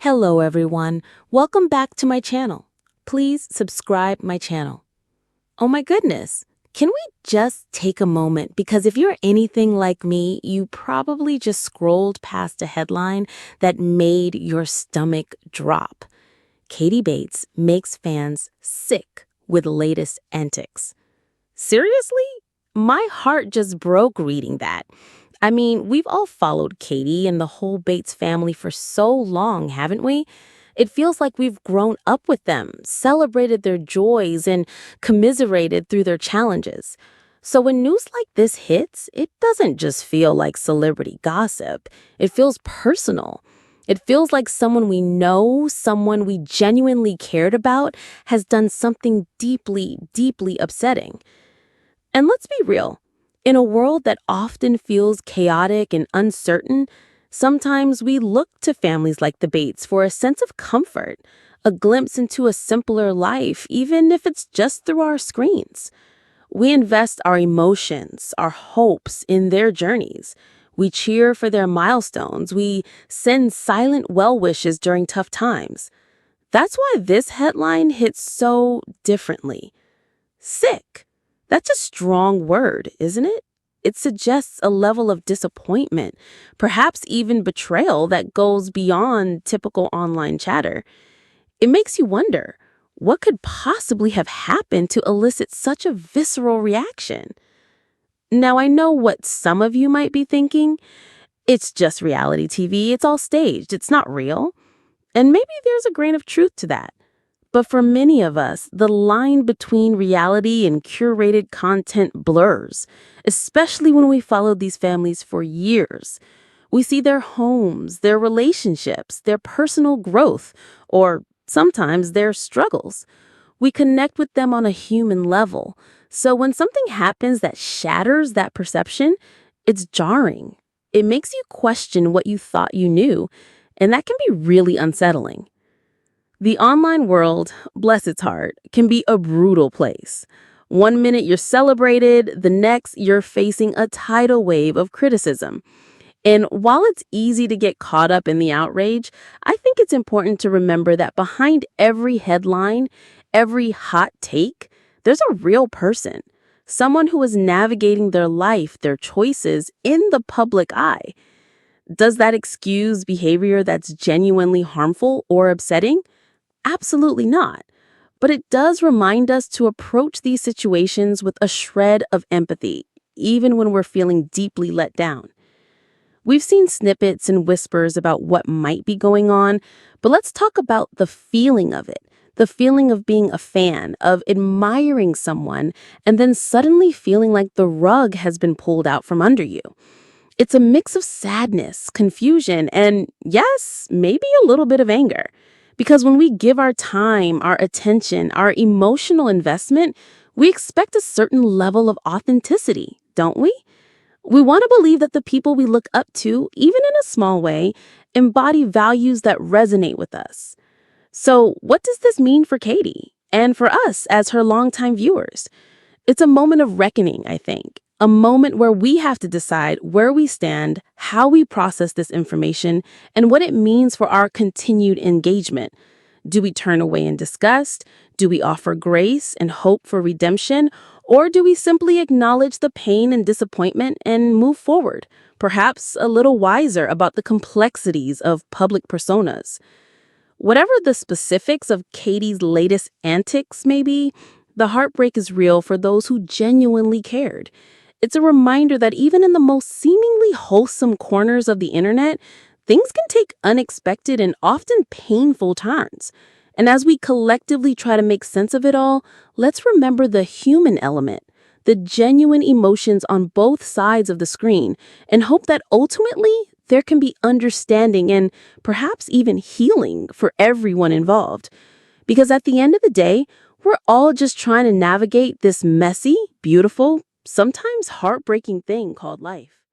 Hello everyone, welcome back to my channel. Please subscribe my channel. Oh my goodness, can we just take a moment? Because if you're anything like me, you probably just scrolled past a headline that made your stomach drop. Katie Bates makes fans sick with latest antics. Seriously? My heart just broke reading that. I mean, we've all followed Katie and the whole Bates family for so long, haven't we? It feels like we've grown up with them, celebrated their joys, and commiserated through their challenges. So when news like this hits, it doesn't just feel like celebrity gossip. It feels personal. It feels like someone we know, someone we genuinely cared about, has done something deeply, deeply upsetting. And let's be real. In a world that often feels chaotic and uncertain, sometimes we look to families like the Bates for a sense of comfort, a glimpse into a simpler life, even if it's just through our screens. We invest our emotions, our hopes in their journeys. We cheer for their milestones. We send silent well wishes during tough times. That's why this headline hits so differently. Sick. That's a strong word, isn't it? It suggests a level of disappointment, perhaps even betrayal that goes beyond typical online chatter. It makes you wonder, what could possibly have happened to elicit such a visceral reaction? Now, I know what some of you might be thinking. It's just reality TV. It's all staged. It's not real. And maybe there's a grain of truth to that. But for many of us, the line between reality and curated content blurs, especially when we followed these families for years. We see their homes, their relationships, their personal growth, or sometimes their struggles. We connect with them on a human level. So when something happens that shatters that perception, it's jarring. It makes you question what you thought you knew, and that can be really unsettling. The online world, bless its heart, can be a brutal place. One minute you're celebrated, the next you're facing a tidal wave of criticism. And while it's easy to get caught up in the outrage, I think it's important to remember that behind every headline, every hot take, there's a real person. Someone who is navigating their life, their choices in the public eye. Does that excuse behavior that's genuinely harmful or upsetting? Absolutely not. But it does remind us to approach these situations with a shred of empathy, even when we're feeling deeply let down. We've seen snippets and whispers about what might be going on, but let's talk about the feeling of it. The feeling of being a fan, of admiring someone, and then suddenly feeling like the rug has been pulled out from under you. It's a mix of sadness, confusion, and yes, maybe a little bit of anger. Because when we give our time, our attention, our emotional investment, we expect a certain level of authenticity, don't we? We want to believe that the people we look up to, even in a small way, embody values that resonate with us. So what does this mean for Katie and for us as her longtime viewers? It's a moment of reckoning, I think. A moment where we have to decide where we stand, how we process this information, and what it means for our continued engagement. Do we turn away in disgust? Do we offer grace and hope for redemption? Or do we simply acknowledge the pain and disappointment and move forward, perhaps a little wiser about the complexities of public personas? Whatever the specifics of Katie's latest antics may be, the heartbreak is real for those who genuinely cared. It's a reminder that even in the most seemingly wholesome corners of the internet, things can take unexpected and often painful turns. And as we collectively try to make sense of it all, let's remember the human element, the genuine emotions on both sides of the screen, and hope that ultimately there can be understanding and perhaps even healing for everyone involved. Because at the end of the day, we're all just trying to navigate this messy, beautiful, sometimes heartbreaking thing called life.